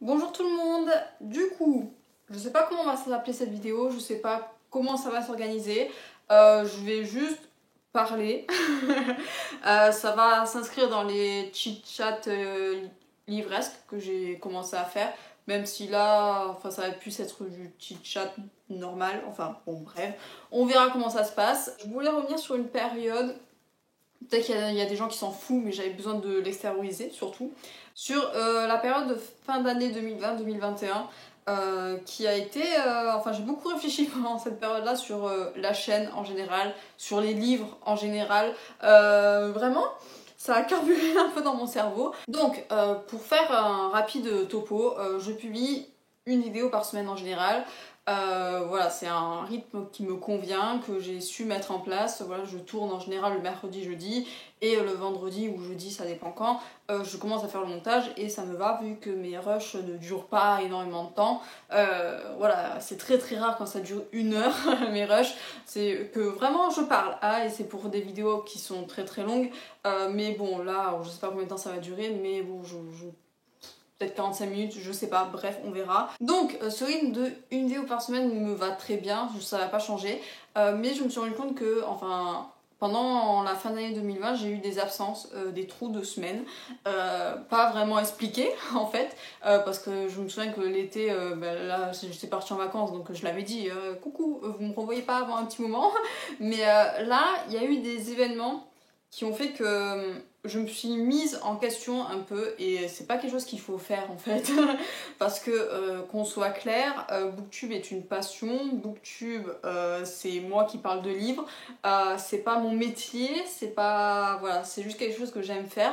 Bonjour tout le monde, du coup, je sais pas comment va s'appeler cette vidéo, je sais pas comment ça va s'organiser, je vais juste parler, ça va s'inscrire dans les chit-chats livresques que j'ai commencé à faire, même si là, enfin ça va plus être du chit-chat normal, enfin bon bref, on verra comment ça se passe. Je voulais revenir sur une période. Peut-être qu'il y a des gens qui s'en foutent, mais j'avais besoin de l'extérioriser surtout. Sur la période de fin d'année 2020-2021, qui a été. Enfin, j'ai beaucoup réfléchi pendant cette période-là sur la chaîne en général, sur les livres en général. Vraiment, ça a carburé un peu dans mon cerveau. Donc, pour faire un rapide topo, je publie une vidéo par semaine en général. Voilà, c'est un rythme qui me convient, que j'ai su mettre en place. Voilà, je tourne en général le mercredi, jeudi, et le vendredi ou jeudi, ça dépend quand, je commence à faire le montage et ça me va vu que mes rushs ne durent pas énormément de temps. Voilà, c'est très très rare quand ça dure 1 heure, mes rushs. C'est que vraiment je parle, et c'est pour des vidéos qui sont très très longues. Mais bon, là, je sais pas combien de temps ça va durer, mais bon, peut-être 45 minutes, je sais pas, bref, on verra. Donc, ce rythme de une vidéo par semaine me va très bien, ça va pas changer. Mais je me suis rendu compte que, enfin, pendant la fin d'année 2020, j'ai eu des absences, des trous de semaines, pas vraiment expliqués en fait, parce que je me souviens que l'été, là, j'étais partie en vacances, donc je l'avais dit, coucou, vous me renvoyez pas avant un petit moment. Mais là, il y a eu des événements qui ont fait que je me suis mise en question un peu et c'est pas quelque chose qu'il faut faire en fait parce que qu'on soit clair, Booktube est une passion, Booktube c'est moi qui parle de livres, c'est pas mon métier, c'est pas voilà, c'est juste quelque chose que j'aime faire,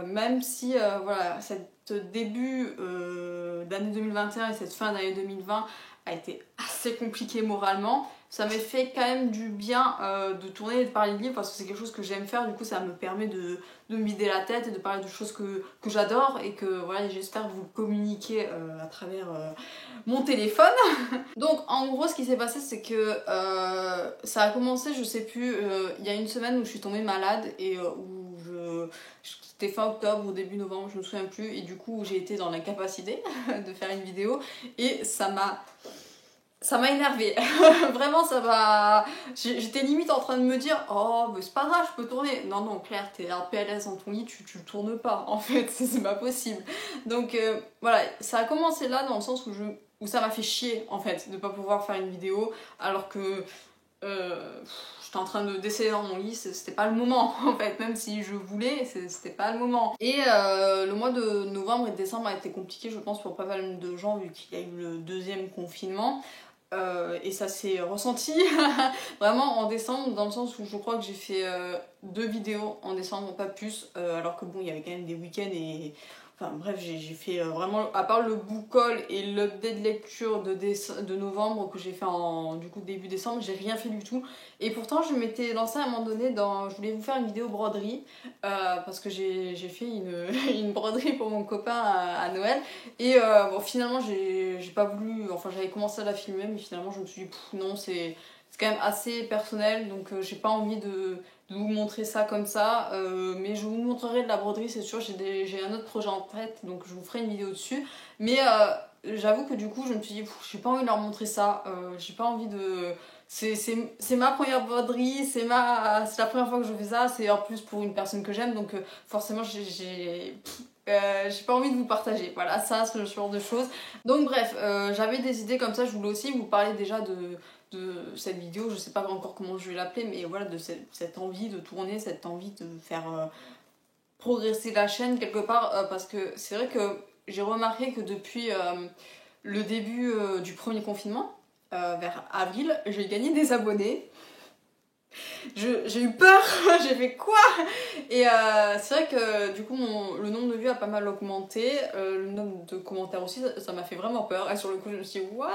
même si voilà, cette début d'année 2021 et cette fin d'année 2020 a été assez compliqué moralement. Ça m'a fait quand même du bien de tourner et de parler de livres parce que c'est quelque chose que j'aime faire. Du coup, ça me permet de me vider la tête et de parler de choses que j'adore et que voilà, j'espère vous communiquer à travers mon téléphone. Donc, en gros, ce qui s'est passé, c'est que ça a commencé, je sais plus, il y a une semaine où je suis tombée malade et où c'était fin octobre ou début novembre, je me souviens plus, et du coup j'ai été dans l'incapacité de faire une vidéo et ça m'a énervée. Vraiment, ça m'a. J'étais limite en train de me dire, oh, mais c'est pas grave, je peux tourner. Non, non, Claire, t'es en PLS dans ton lit, tu le tournes pas. En fait, c'est pas possible. Donc, voilà, ça a commencé là dans le sens où ça m'a fait chier, en fait, de pas pouvoir faire une vidéo alors que j'étais en train de décéder dans mon lit, c'était pas le moment en fait, même si je voulais, c'était pas le moment. Et le mois de novembre et de décembre a été compliqué, je pense, pour pas mal de gens vu qu'il y a eu le deuxième confinement. Et ça s'est ressenti vraiment en décembre, dans le sens où je crois que j'ai fait 2 vidéos en décembre, pas plus, alors que bon, il y avait quand même des week-ends et. Enfin bref, j'ai fait vraiment, à part le book haul et l'update lecture de novembre que j'ai fait en du coup début décembre, j'ai rien fait du tout. Et pourtant, je m'étais lancée à un moment donné dans. Je voulais vous faire une vidéo broderie, parce que j'ai fait une broderie pour mon copain à Noël. Et bon, finalement, j'ai pas voulu. Enfin, j'avais commencé à la filmer, mais finalement, je me suis dit, non, c'est quand même assez personnel, donc j'ai pas envie de vous montrer ça comme ça. Mais je vous montrerai de la broderie, c'est sûr. J'ai un autre projet en tête, donc je vous ferai une vidéo dessus. Mais j'avoue que du coup, je me suis dit, j'ai pas envie de leur montrer ça. J'ai pas envie de. C'est ma première broderie, c'est la première fois que je fais ça, c'est en plus pour une personne que j'aime, donc forcément j'ai pas envie de vous partager, voilà, ça c'est le genre de choses. Donc bref, j'avais des idées comme ça, je voulais aussi vous parler déjà de cette vidéo, je sais pas encore comment je vais l'appeler, mais voilà, de cette envie de tourner, cette envie de faire progresser la chaîne quelque part, parce que c'est vrai que j'ai remarqué que depuis le début du premier confinement, vers avril, j'ai gagné des abonnés. J'ai eu peur, j'ai fait quoi? Et c'est vrai que du coup le nombre de vues a pas mal augmenté, le nombre de commentaires aussi, ça m'a fait vraiment peur. Et sur le coup je me suis dit what?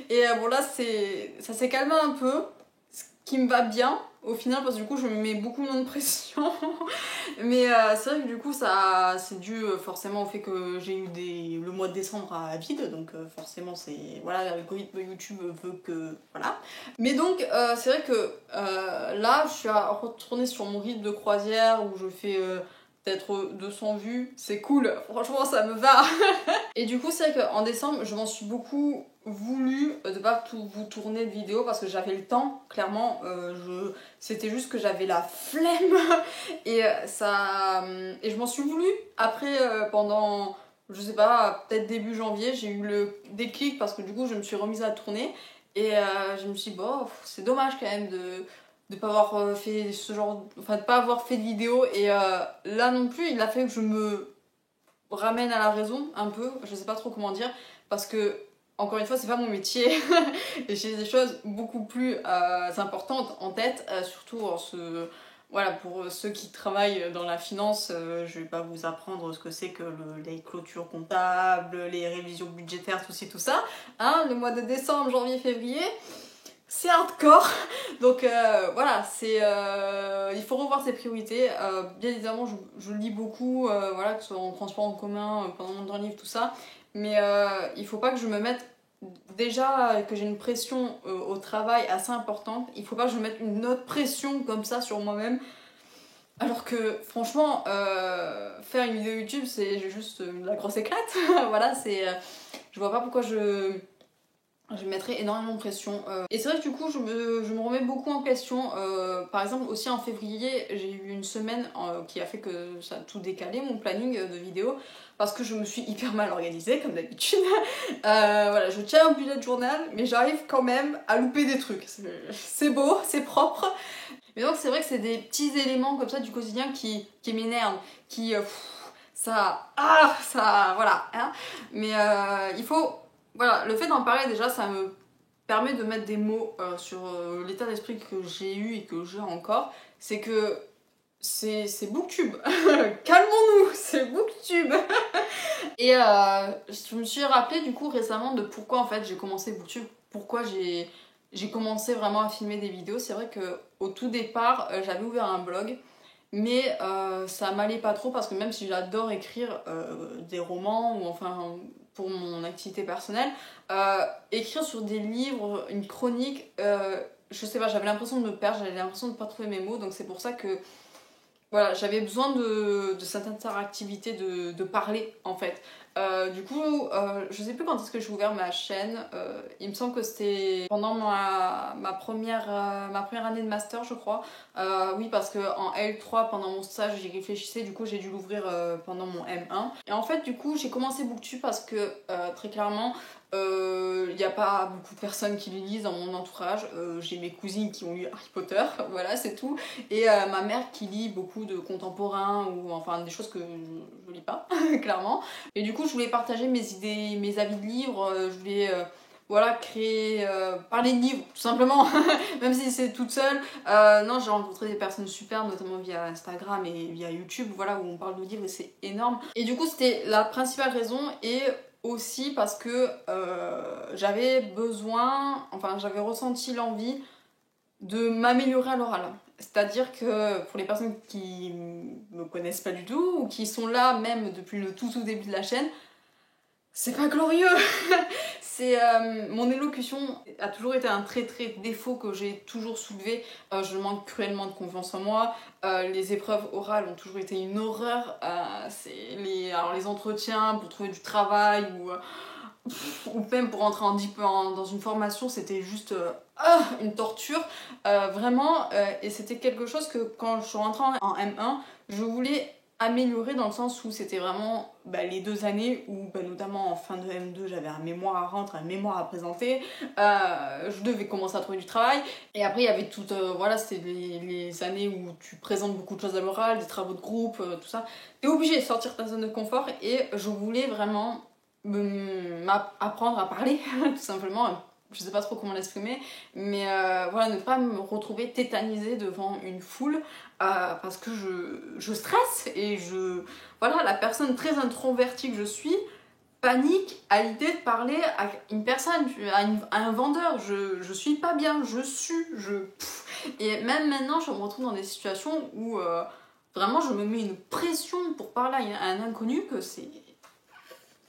Et bon là ça s'est calmé un peu, ce qui me va bien au final parce que du coup je me mets beaucoup moins de pression. Mais c'est vrai que du coup ça c'est dû forcément au fait que j'ai eu le mois de décembre à vide, donc forcément c'est voilà, l'algorithme YouTube veut que voilà. Mais donc c'est vrai que là je suis retournée sur mon rythme de croisière où je fais peut-être 200 vues, c'est cool, franchement ça me va. Et du coup c'est vrai qu'en décembre je m'en suis beaucoup voulu de pas vous tourner de vidéos parce que j'avais le temps, clairement, c'était juste que j'avais la flemme et et je m'en suis voulu. Après pendant, je sais pas, peut-être début janvier, j'ai eu le déclic parce que du coup je me suis remise à tourner et je me suis dit bon, c'est dommage quand même de pas avoir fait ce genre, enfin de pas avoir fait de vidéo et là non plus il a fait que je me ramène à la raison un peu, je sais pas trop comment dire, parce que encore une fois c'est pas mon métier et j'ai des choses beaucoup plus importantes en tête, surtout voilà, pour ceux qui travaillent dans la finance, je vais pas vous apprendre ce que c'est que les clôtures comptables, les révisions budgétaires, tout ci, tout ça, hein, le mois de décembre, janvier, février, c'est hardcore. Donc voilà, il faut revoir ses priorités. Bien évidemment, je lis beaucoup, voilà, que ce soit en transport en commun, pendant mon temps libre, tout ça. Mais il faut pas que je me mette, déjà que j'ai une pression au travail assez importante, il faut pas que je me mette une autre pression comme ça sur moi-même. Alors que franchement, faire une vidéo YouTube, c'est juste la grosse éclate. Voilà, je vois pas pourquoi je me mettrais énormément de pression. Et c'est vrai que du coup, je me remets beaucoup en question. Par exemple, aussi en février, j'ai eu une semaine qui a fait que ça a tout décalé, mon planning de vidéo, parce que je me suis hyper mal organisée, comme d'habitude. Voilà, je tiens un bullet journal, mais j'arrive quand même à louper des trucs. C'est beau, c'est propre. Mais donc, c'est vrai que c'est des petits éléments comme ça du quotidien qui m'énervent, voilà. Hein. Mais il faut... Voilà, le fait d'en parler déjà, ça me permet de mettre des mots sur l'état d'esprit que j'ai eu et que j'ai encore. C'est que c'est Booktube. Calmons-nous, c'est Booktube. Et je me suis rappelé du coup récemment de pourquoi en fait j'ai commencé Booktube, pourquoi j'ai commencé vraiment à filmer des vidéos. C'est vrai que au tout départ, j'avais ouvert un blog. Mais ça m'allait pas trop parce que même si j'adore écrire des romans ou enfin pour mon activité personnelle, écrire sur des livres, une chronique, je sais pas, j'avais l'impression de me perdre, j'avais l'impression de pas trouver mes mots, donc c'est pour ça que voilà, j'avais besoin de cette interactivité, de parler en fait. Du coup, je sais plus quand est-ce que j'ai ouvert ma chaîne. Il me semble que c'était pendant ma première année de master, je crois. Oui, parce qu'en L3, pendant mon stage, j'y réfléchissais. Du coup, j'ai dû l'ouvrir pendant mon M1. Et en fait, du coup, j'ai commencé Booktube parce que très clairement, il n'y a pas beaucoup de personnes qui le lisent dans mon entourage. J'ai mes cousines qui ont lu Harry Potter, voilà, c'est tout. Et ma mère qui lit beaucoup de contemporains ou enfin des choses que je lis pas, clairement. Et du coup, je voulais partager mes idées, mes avis de livres. Je voulais voilà, créer, parler de livres, tout simplement, même si c'est toute seule. Non, j'ai rencontré des personnes super, notamment via Instagram et via YouTube, voilà, où on parle de livres et c'est énorme. Et du coup, c'était la principale raison et aussi parce que j'avais besoin, enfin j'avais ressenti l'envie de m'améliorer à l'oral. C'est-à-dire que pour les personnes qui me connaissent pas du tout ou qui sont là même depuis le tout début de la chaîne, c'est pas glorieux. Mon élocution a toujours été un très défaut que j'ai toujours soulevé. Je manque cruellement de confiance en moi. Les épreuves orales ont toujours été une horreur. Alors les entretiens pour trouver du travail ou même pour entrer dans une formation, c'était juste une torture. Vraiment. Et c'était quelque chose que quand je suis rentrée en M1, je voulais améliorer dans le sens où c'était vraiment les 2 années où notamment en fin de M2 j'avais un mémoire à rendre, un mémoire à présenter, je devais commencer à trouver du travail et après il y avait voilà, c'était les années où tu présentes beaucoup de choses à l'oral, des travaux de groupe, tout ça, t'es obligé de sortir de ta zone de confort et je voulais vraiment apprendre à parler tout simplement. Je sais pas trop comment l'exprimer, mais voilà, ne pas me retrouver tétanisée devant une foule parce que je stresse et voilà, la personne très introvertie que je suis panique à l'idée de parler à une personne, à un vendeur. Je suis pas bien, je sue, et même maintenant je me retrouve dans des situations où vraiment je me mets une pression pour parler à un inconnu que c'est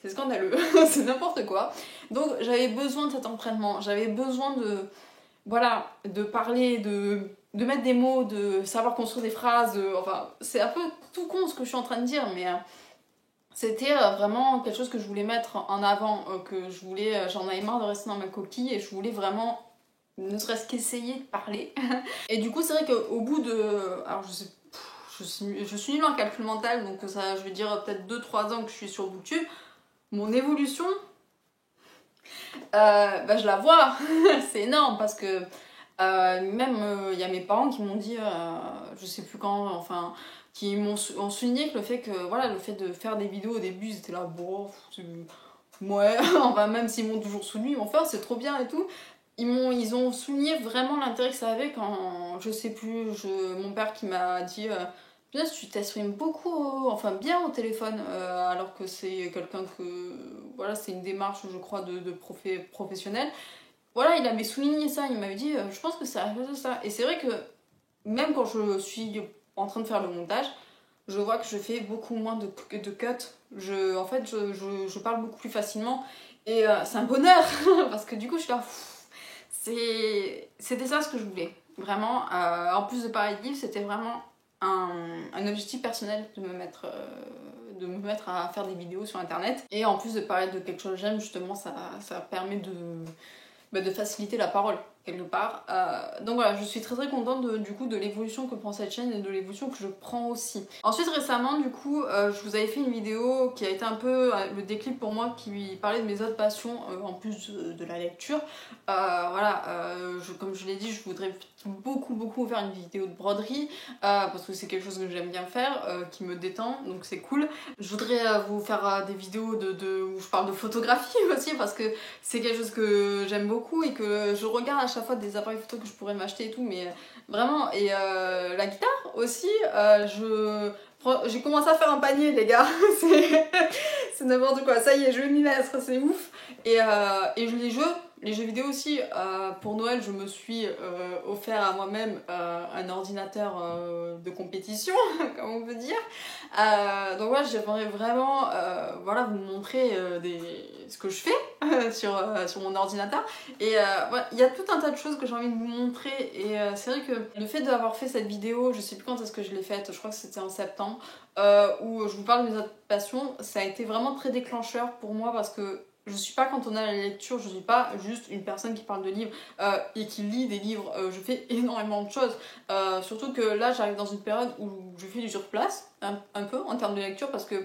scandaleux, c'est n'importe quoi. Donc j'avais besoin de cet entraînement, j'avais besoin de parler, de mettre des mots, de savoir construire des phrases, enfin c'est un peu tout con ce que je suis en train de dire, mais c'était vraiment quelque chose que je voulais mettre en avant, que je voulais, j'en avais marre de rester dans ma coquille et je voulais vraiment ne serait-ce qu'essayer de parler. Et du coup c'est vrai qu'au bout de, alors je suis nulle en calcul mental, donc ça je vais dire peut-être 2-3 ans que je suis sur Booktube, mon évolution, bah, je la vois, c'est énorme parce que même il y a mes parents qui m'ont dit, je sais plus quand, enfin, qui ont souligné que le fait que, voilà, le fait de faire des vidéos au début, ils étaient là, bon, ouais, enfin, même s'ils m'ont toujours soutenu, ils m'ont fait, oh, c'est trop bien et tout. Ils ont souligné vraiment l'intérêt que ça avait quand, je sais plus, mon père qui m'a dit, bien, tu t'exprimes beaucoup, enfin bien au téléphone, alors que c'est quelqu'un que, voilà, c'est une démarche, je crois, de professionnel. Voilà, il avait souligné ça, il m'avait dit, je pense que c'est à cause de ça. Et c'est vrai que même quand je suis en train de faire le montage, je vois que je fais beaucoup moins de cuts. En fait, je parle beaucoup plus facilement. Et c'est un bonheur, parce que du coup, je suis là, c'était ça ce que je voulais. Vraiment, en plus de parler de livres, c'était vraiment un objectif personnel de me mettre à faire des vidéos sur internet. Et en plus de parler de quelque chose que j'aime, justement, ça permet de faciliter la parole quelque part. Donc voilà, je suis très très contente du coup de l'évolution que prend cette chaîne et de l'évolution que je prends aussi. Ensuite récemment du coup je vous avais fait une vidéo qui a été un peu le déclic pour moi, qui parlait de mes autres passions en plus de la lecture. Voilà, comme je l'ai dit, je voudrais beaucoup faire une vidéo de broderie parce que c'est quelque chose que j'aime bien faire, qui me détend, donc c'est cool. Je voudrais vous faire des vidéos où je parle de photographie aussi parce que c'est quelque chose que j'aime beaucoup et que je regarde à chaque fois des appareils photo que je pourrais m'acheter et tout, mais vraiment. Et la guitare aussi, j'ai commencé à faire un panier, les gars. C'est n'importe quoi, ça y est, je vais m'y mettre, c'est ouf. Et les jeux vidéo aussi, pour Noël, je me suis offert à moi-même un ordinateur de compétition, comme on peut dire. Donc voilà, j'aimerais vraiment voilà, vous montrer ce que je fais sur mon ordinateur. Et voilà, il y a tout un tas de choses que j'ai envie de vous montrer. Et c'est vrai que le fait d'avoir fait cette vidéo, je sais plus quand est-ce que je l'ai faite, je crois que c'était en septembre, où je vous parle de mes autres passions, ça a été vraiment très déclencheur pour moi parce que je suis pas cantonnée à la lecture, je suis pas juste une personne qui parle de livres et qui lit des livres, je fais énormément de choses. Surtout que là j'arrive dans une période où je fais du surplace, un peu en termes de lecture, parce que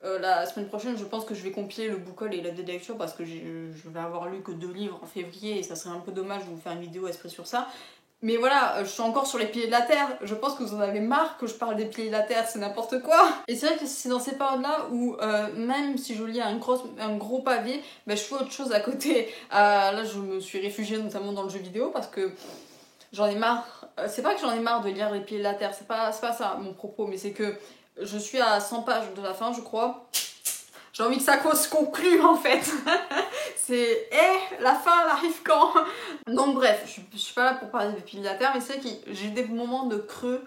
la semaine prochaine je pense que je vais compiler le book haul et la de lecture parce que je vais avoir lu que 2 livres en février et ça serait un peu dommage de vous faire une vidéo exprès sur ça. Mais voilà, je suis encore sur les piliers de la Terre. Je pense que vous en avez marre que je parle des piliers de la Terre, c'est n'importe quoi. Et c'est vrai que c'est dans ces périodes-là où même si je lis un gros pavé, ben, je fais autre chose à côté. Là, je me suis réfugiée notamment dans le jeu vidéo parce que j'en ai marre. C'est pas que j'en ai marre de lire les piliers de la Terre, c'est pas ça mon propos, mais c'est que je suis à 100 pages de la fin, je crois. J'ai envie que ça se conclue en fait. C'est la fin elle arrive quand? Donc bref, je suis pas là pour parler des piliers de la Terre, mais c'est vrai que j'ai des moments de creux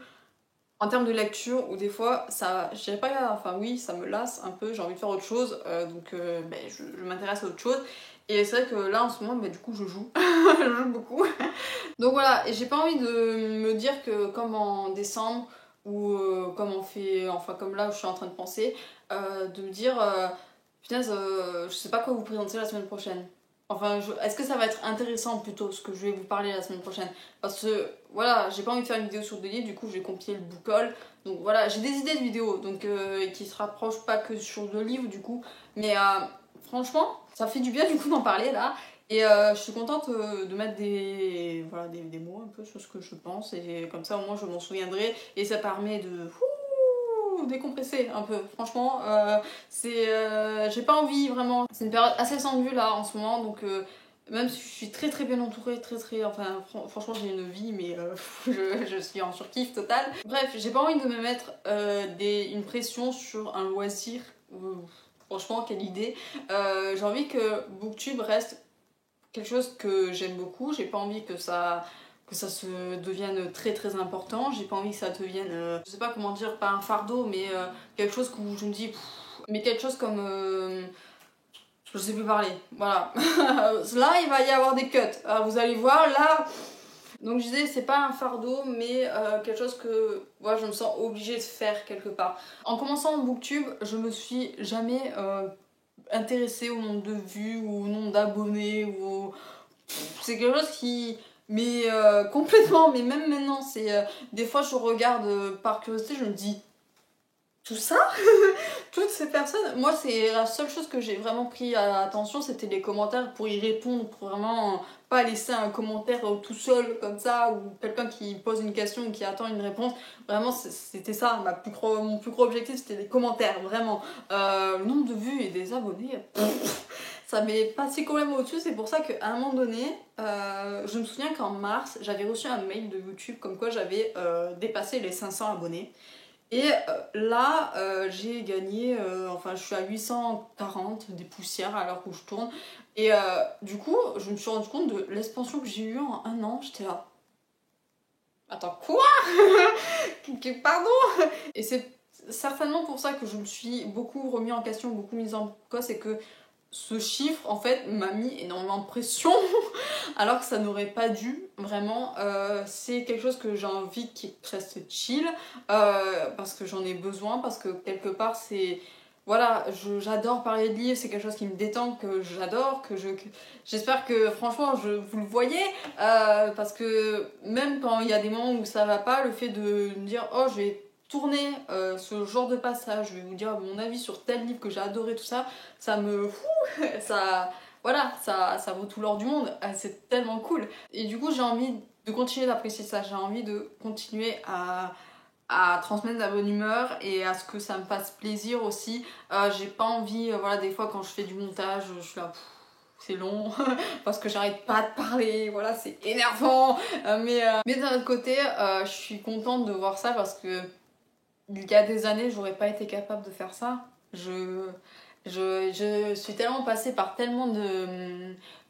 en termes de lecture où des fois ça, je dirais pas, enfin oui, ça me lasse un peu, j'ai envie de faire autre chose, donc ben, je m'intéresse à autre chose. Et c'est vrai que là en ce moment, ben, du coup je joue, je joue beaucoup. Donc voilà, et j'ai pas envie de me dire que comme en décembre ou comme on fait, enfin comme là où je suis en train de penser, de me dire putain, je sais pas quoi vous présenter la semaine prochaine. Enfin, est-ce que ça va être intéressant plutôt ce que je vais vous parler la semaine prochaine? Parce que voilà, j'ai pas envie de faire une vidéo sur des livres, du coup je vais compiler le book haul. Donc voilà, j'ai des idées de vidéos donc, qui se rapprochent pas que sur le livre du coup. Mais franchement, ça fait du bien du coup d'en parler là. Et je suis contente de mettre voilà, des mots un peu sur ce que je pense. Et comme ça au moins je m'en souviendrai. Et ça permet de décompresser un peu. Franchement, j'ai pas envie vraiment. C'est une période assez tendue là en ce moment. Donc même si je suis très très bien entourée, enfin franchement j'ai une vie mais je suis en surkiff total. Bref, j'ai pas envie de me mettre une pression sur un loisir. Franchement, quelle idée. J'ai envie que Booktube reste quelque chose que j'aime beaucoup. J'ai pas envie que ça se devienne très très important. J'ai pas envie que ça devienne, je sais pas comment dire, pas un fardeau, mais quelque chose où je me dis, mais quelque chose comme, je sais plus parler, voilà. Là, il va y avoir des cuts. Alors, vous allez voir, là, Donc je disais, c'est pas un fardeau, mais quelque chose que ouais, je me sens obligée de faire quelque part. En commençant Booktube, je me suis jamais intéressée au nombre de vues ou au nombre d'abonnés. C'est quelque chose qui... Mais complètement, mais même maintenant, c'est des fois je regarde par curiosité, je me dis tout ça, toutes ces personnes, moi c'est la seule chose que j'ai vraiment pris à attention, c'était les commentaires pour y répondre, pour vraiment pas laisser un commentaire tout seul comme ça, ou quelqu'un qui pose une question ou qui attend une réponse. Vraiment c'était ça, mon plus gros objectif, c'était les commentaires, vraiment. Le nombre de vues et des abonnés, ça m'est passé complètement au-dessus. C'est pour ça qu'à un moment donné, je me souviens qu'en mars, j'avais reçu un mail de YouTube comme quoi j'avais dépassé les 500 abonnés. Et là, j'ai gagné, enfin je suis à 840 des poussières à l'heure où je tourne. Et du coup, je me suis rendu compte de l'expansion que j'ai eue en un an. J'étais là. Attends, quoi? Pardon? Et c'est certainement pour ça que je me suis beaucoup remis en question, beaucoup mise en cause, c'est que ce chiffre en fait m'a mis énormément de pression alors que ça n'aurait pas dû vraiment. C'est quelque chose que j'ai envie qui reste chill parce que j'en ai besoin, parce que quelque part c'est voilà, j'adore parler de livres, c'est quelque chose qui me détend, que j'adore, j'espère que franchement vous le voyez parce que même quand il y a des moments où ça va pas, le fait de me dire oh je vais tourner ce genre de passage, je vais vous dire mon avis sur tel livre que j'ai adoré, tout ça, ça me ça voilà, ça vaut tout l'or du monde, c'est tellement cool. Et du coup j'ai envie de continuer d'apprécier ça, j'ai envie de continuer à transmettre de la bonne humeur et à ce que ça me fasse plaisir aussi. J'ai pas envie, voilà, des fois quand je fais du montage, je suis là, c'est long parce que j'arrête pas de parler, voilà, c'est énervant. Mais d'un autre côté, je suis contente de voir ça parce que il y a des années, j'aurais pas été capable de faire ça. Je suis tellement passée par tellement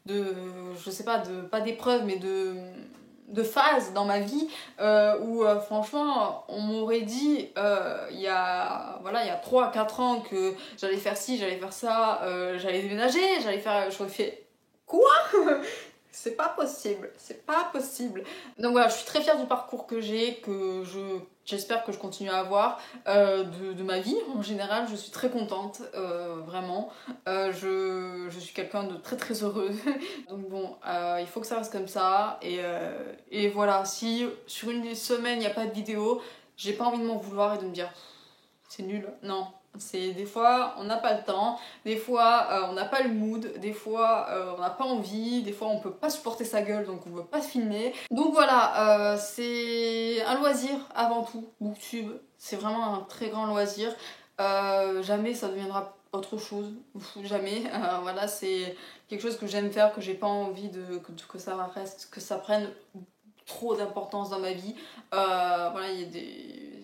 je sais pas, pas d'épreuves, mais de phases dans ma vie où franchement on m'aurait dit il y a 3 à 4 ans que j'allais faire ci, j'allais faire ça, j'allais déménager, j'aurais fait quoi? C'est pas possible, c'est pas possible. Donc voilà, je suis très fière du parcours que j'ai, j'espère que je continue à avoir, de ma vie en général. Je suis très contente, vraiment. Je suis quelqu'un de très très heureux. Donc bon, il faut que ça reste comme ça. Et voilà, si sur une semaine il n'y a pas de vidéo, j'ai pas envie de m'en vouloir et de me dire c'est nul. Non. C'est des fois on n'a pas le temps, des fois on n'a pas le mood, des fois on n'a pas envie, des fois on peut pas supporter sa gueule donc on veut pas filmer. Donc voilà, c'est un loisir avant tout, Booktube, c'est vraiment un très grand loisir. Jamais ça deviendra autre chose, jamais. Voilà, c'est quelque chose que j'aime faire, que j'ai pas envie que ça reste, que ça prenne trop d'importance dans ma vie. Voilà, il y a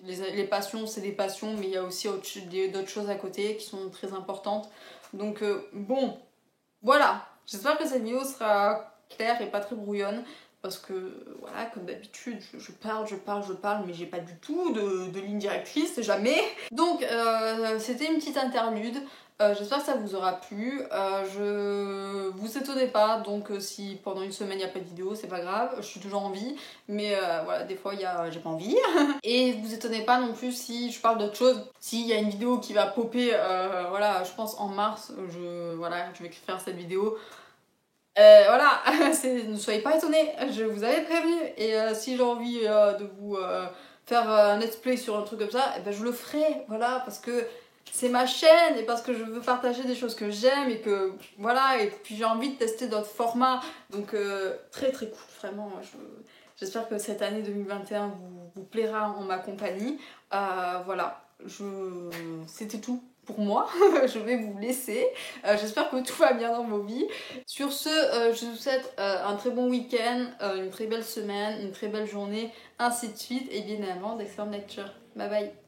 les passions, c'est des passions, mais il y a aussi d'autres choses à côté qui sont très importantes. Donc bon, voilà. J'espère que cette vidéo sera claire et pas très brouillonne. Parce que, voilà, comme d'habitude, je parle, mais j'ai pas du tout de ligne directrice, jamais. Donc, c'était une petite interlude. J'espère que ça vous aura plu. Vous étonnez pas, donc si pendant une semaine il n'y a pas de vidéo, c'est pas grave, je suis toujours en vie, mais voilà, des fois j'ai pas envie. Et vous étonnez pas non plus si je parle d'autre chose. S'il y a une vidéo qui va popper, voilà, je pense en mars, je vais faire cette vidéo. Voilà, ne soyez pas étonnés, je vous avais prévenu. Et si j'ai envie de vous faire un let's play sur un truc comme ça, eh ben, je le ferai, voilà, parce que c'est ma chaîne et parce que je veux partager des choses que j'aime et que voilà, et puis j'ai envie de tester d'autres formats. Donc très très cool, vraiment. J'espère que cette année 2021 vous plaira en ma compagnie. Voilà, c'était tout pour moi. Je vais vous laisser. J'espère que tout va bien dans vos vies. Sur ce, je vous souhaite un très bon week-end, une très belle semaine, une très belle journée, ainsi de suite, et bien évidemment d'excellentes lectures. Bye bye.